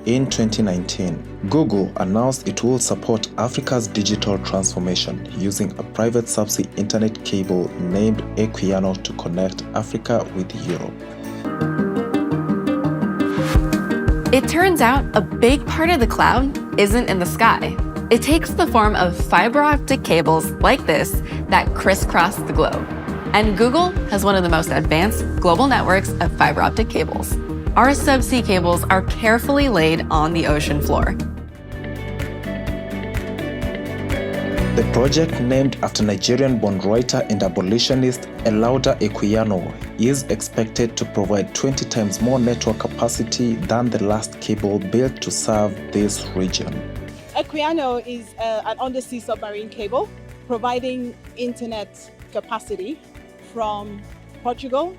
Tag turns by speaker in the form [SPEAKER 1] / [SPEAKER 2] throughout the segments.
[SPEAKER 1] In 2019, Google announced it will support Africa's digital transformation using a private subsea internet cable named Equiano to connect Africa with Europe.
[SPEAKER 2] It turns out a big part of the cloud isn't in the sky. It takes the form of fiber optic cables like this that crisscross the globe. And Google has one of the most advanced global networks of fiber optic cables. Our subsea cables are carefully laid on the ocean floor.
[SPEAKER 1] The project, named after Nigerian-born writer and abolitionist Elauda Equiano, is expected to provide 20 times more network capacity than the last cable built to serve this region.
[SPEAKER 3] Equiano is an undersea submarine cable providing internet capacity from Portugal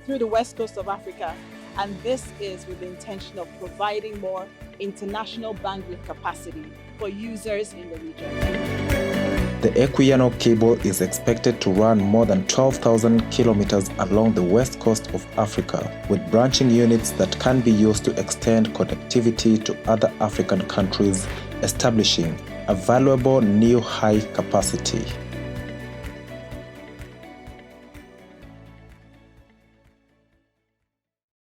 [SPEAKER 3] through the west coast of Africa. And this is with the intention of providing more international bandwidth capacity for users in the region.
[SPEAKER 1] The Equiano cable is expected to run more than 12,000 kilometers along the west coast of Africa, with branching units that can be used to extend connectivity to other African countries, establishing a valuable new high capacity.